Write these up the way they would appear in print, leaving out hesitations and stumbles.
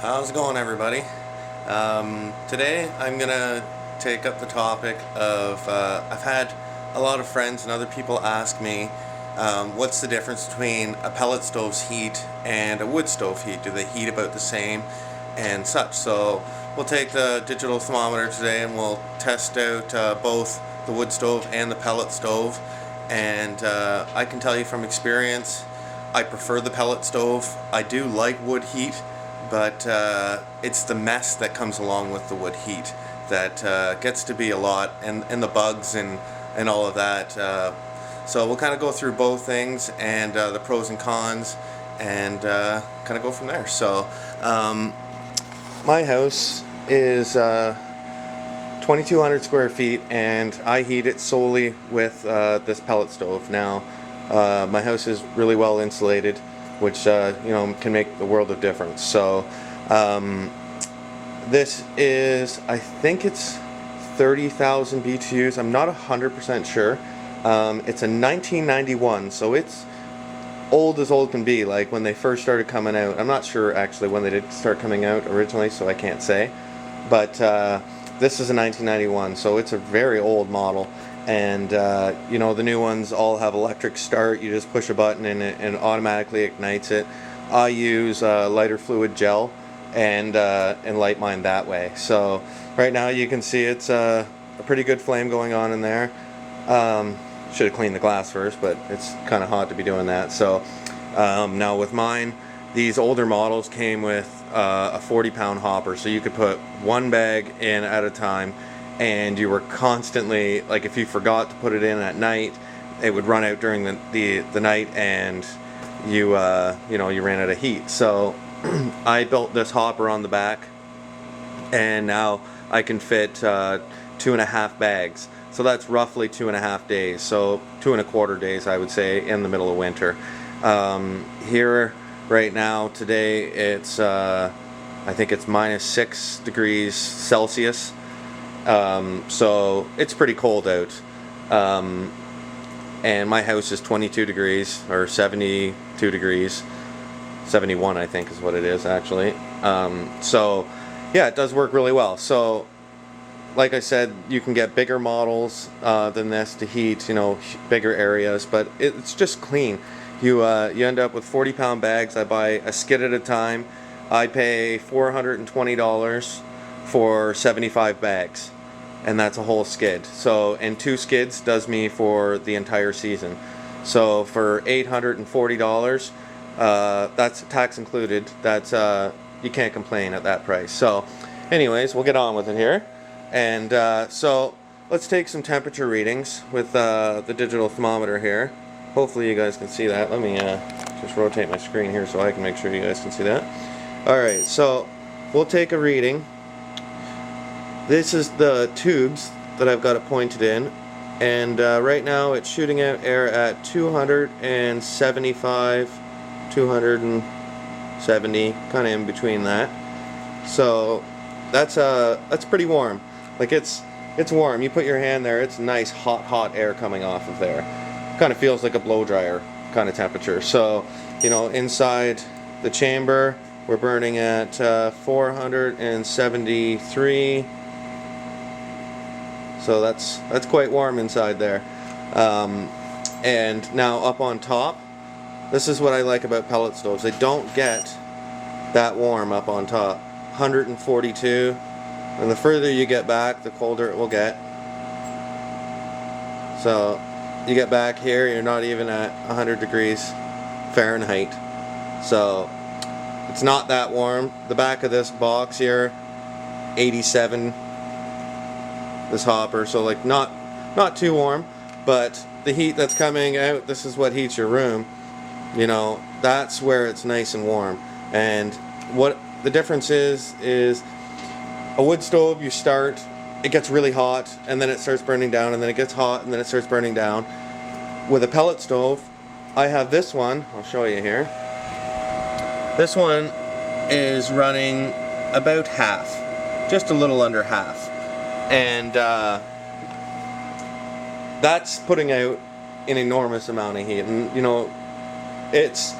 How's it going, everybody? Today I'm gonna take up the topic of I've had a lot of friends and other people ask me what's the difference between a pellet stove's heat and a wood stove heat. Do they heat about the same and such? So we'll take the digital thermometer today and we'll test out both the wood stove and the pellet stove. And I can tell you from experience, I prefer the pellet stove. I do like wood heat, but it's the mess that comes along with the wood heat that gets to be a lot, and the bugs and all of that. So we'll kind of go through both things and the pros and cons, and kind of go from there. So my house is 2,200 square feet, and I heat it solely with this pellet stove. Now, my house is really well insulated, which can make the world of difference. So this is, I think it's 30,000 BTUs. I'm not 100% sure. It's a 1991, so it's old as old can be, like when they first started coming out. I'm not sure actually when they did start coming out originally, so I can't say. But this is a 1991, so it's a very old model. And the new ones all have electric start. You just push a button and it automatically ignites it. I use lighter fluid gel and light mine that way. So right now you can see it's a pretty good flame going on in there. Should have cleaned the glass first, but it's kind of hot to be doing that. So now with mine, these older models came with a 40-pound hopper, so you could put one bag in at a time, and you were constantly, like, if you forgot to put it in at night, it would run out during the night, and you ran out of heat. So I built this hopper on the back, and now I can fit 2.5 bags. So that's roughly 2.5 days. So 2.25 days, I would say, in the middle of winter. Here right now today, it's I think it's -6 degrees Celsius. So it's pretty cold out. And my house is 22 degrees, or 72 degrees. 71, I think, is what it is, actually. So yeah, it does work really well. So like I said, you can get bigger models than this to heat, bigger areas, but it's just clean. You end up with 40-pound bags. I buy a skid at a time. I pay $420 for 75 bags, and that's a whole skid. So, and 2 skids does me for the entire season. So for $840, that's tax included. That's you can't complain at that price. So anyways, we'll get on with it here. And so let's take some temperature readings with the digital thermometer here. Hopefully you guys can see that. Let me just rotate my screen here so I can make sure you guys can see that. Alright, so we'll take a reading. This is the tubes that I've got it pointed in, and right now it's shooting out air at 275, 270, kind of in between that. So that's pretty warm. Like it's warm. You put your hand there, it's nice hot air coming off of there. Kind of feels like a blow dryer kind of temperature. So inside the chamber we're burning at 473. So that's quite warm inside there. And now up on top, this is what I like about pellet stoves. They don't get that warm up on top. 142, and the further you get back, the colder it will get. So you get back here, you're not even at 100 degrees Fahrenheit. So it's not that warm. The back of this box here, 87. This hopper, so like not too warm, but the heat that's coming out, this is what heats your room. That's where it's nice and warm. And what the difference is a wood stove, you start, it gets really hot, and then it starts burning down, and then it gets hot, and then it starts burning down. With a pellet stove, I have this one, I'll show you here. This one is running about half, just a little under half. And that's putting out an enormous amount of heat. And it's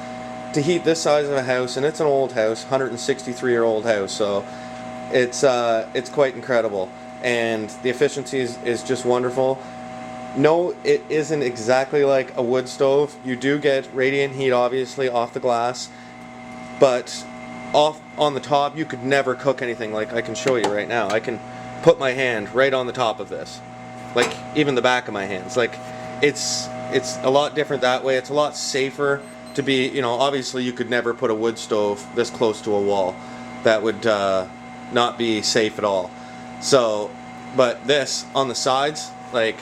to heat this size of a house, and it's an old house, 163-year-old house, so it's quite incredible, and the efficiency is just wonderful. No, it isn't exactly like a wood stove. You do get radiant heat, obviously, off the glass, but off on the top, you could never cook anything. Like I can show you right now. I can put my hand right on the top of this, like even the back of my hands. Like it's a lot different that way. It's a lot safer to be. You know, obviously, you could never put a wood stove this close to a wall. That would not be safe at all. So, but this on the sides, like,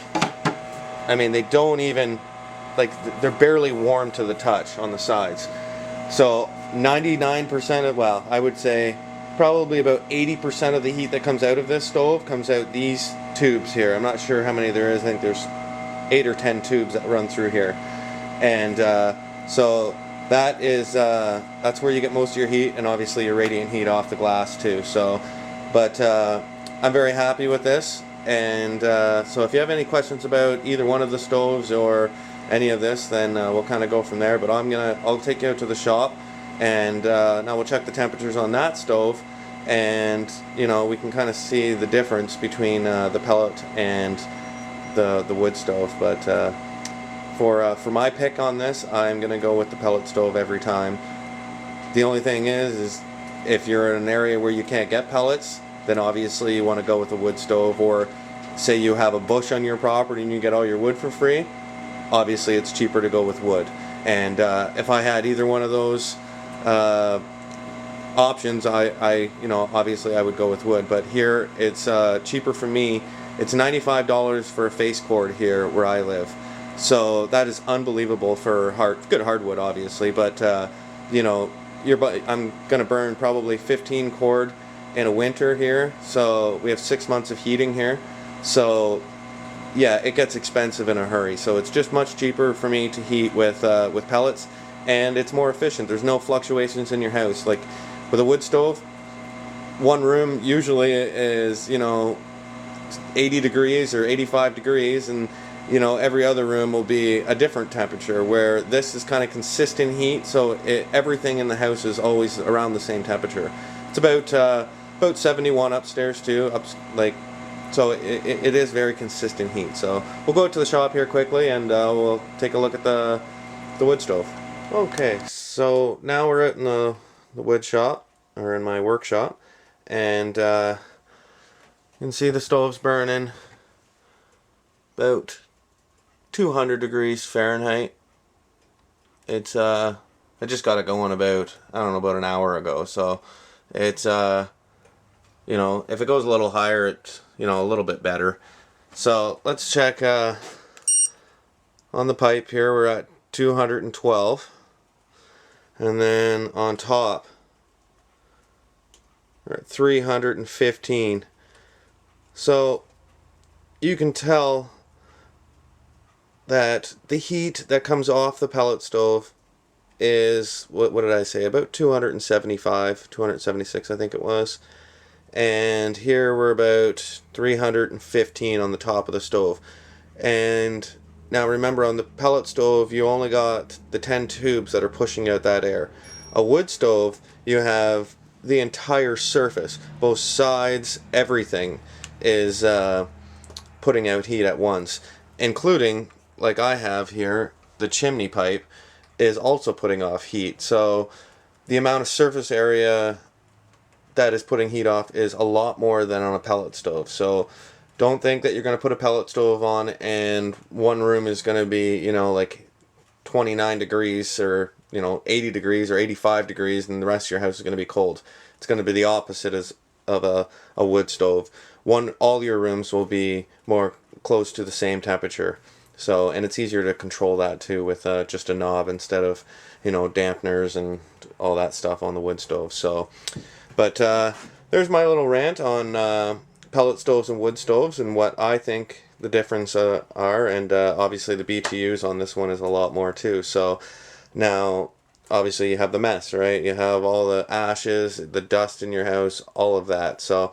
I mean, they don't even, like, they're barely warm to the touch on the sides. So 99% of, well, I would say probably about 80% of the heat that comes out of this stove comes out these tubes here. I'm not sure how many there is. I think there's 8 or 10 tubes that run through here. And so that is, that's where you get most of your heat, and obviously your radiant heat off the glass too. So, but I'm very happy with this. And so if you have any questions about either one of the stoves or any of this, then we'll kind of go from there. But I'll take you out to the shop, and now we'll check the temperatures on that stove, and you know, we can kind of see the difference between the pellet and the wood stove. But for my pick on this, I'm gonna go with the pellet stove every time. The only thing is if you're in an area where you can't get pellets, then obviously you want to go with a wood stove. Or say you have a bush on your property and you get all your wood for free, obviously it's cheaper to go with wood. And if I had either one of those options, I you know, obviously I would go with wood. But here it's cheaper for me. It's $95 for a face cord here where I live, so that is unbelievable for good hardwood, obviously. But you know, I'm gonna burn probably 15 cord in a winter here, so we have 6 months of heating here. So yeah, it gets expensive in a hurry. So it's just much cheaper for me to heat with pellets, and it's more efficient. There's no fluctuations in your house. Like with a wood stove, one room usually is, you know, 80 degrees or 85 degrees, and you know, every other room will be a different temperature, where this is kind of consistent heat, so everything in the house is always around the same temperature. It's about 71 upstairs too, so it is very consistent heat. So we'll go to the shop here quickly, and we'll take a look at the wood stove. Okay, so now we're out in the wood shop, or in my workshop, and you can see the stove's burning about 200 degrees Fahrenheit. It's I just got it going about, I don't know, about an hour ago. So it's you know, if it goes a little higher, it's, you know, a little bit better. So let's check on the pipe here. We're at 212, and then on top we're at 315. So you can tell that the heat that comes off the pellet stove is, what did I say, about 275, 276 I think it was. And here we're about 315 on the top of the stove. And now remember, on the pellet stove you only got the 10 tubes that are pushing out that air. A wood stove, you have the entire surface, both sides, everything is putting out heat at once, including, like I have here, the chimney pipe is also putting off heat. So the amount of surface area that is putting heat off is a lot more than on a pellet stove. So don't think that you're going to put a pellet stove on and one room is going to be, you know, like 29 degrees or, you know, 80 degrees or 85 degrees, and the rest of your house is going to be cold. It's going to be the opposite of a wood stove. All your rooms will be more close to the same temperature. So, and it's easier to control that too with just a knob instead of, you know, dampeners and all that stuff on the wood stove. So, but there's my little rant on pellet stoves and wood stoves and what I think the difference are. And obviously the BTUs on this one is a lot more too. So now, obviously you have the mess, right? You have all the ashes, the dust in your house, all of that. So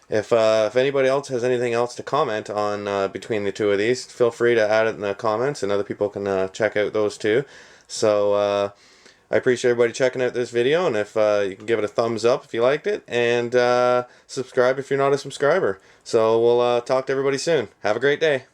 if anybody else has anything else to comment on between the two of these, feel free to add it in the comments, and other people can check out those too. So I appreciate everybody checking out this video, and if you can give it a thumbs up if you liked it, and subscribe if you're not a subscriber. So we'll talk to everybody soon. Have a great day.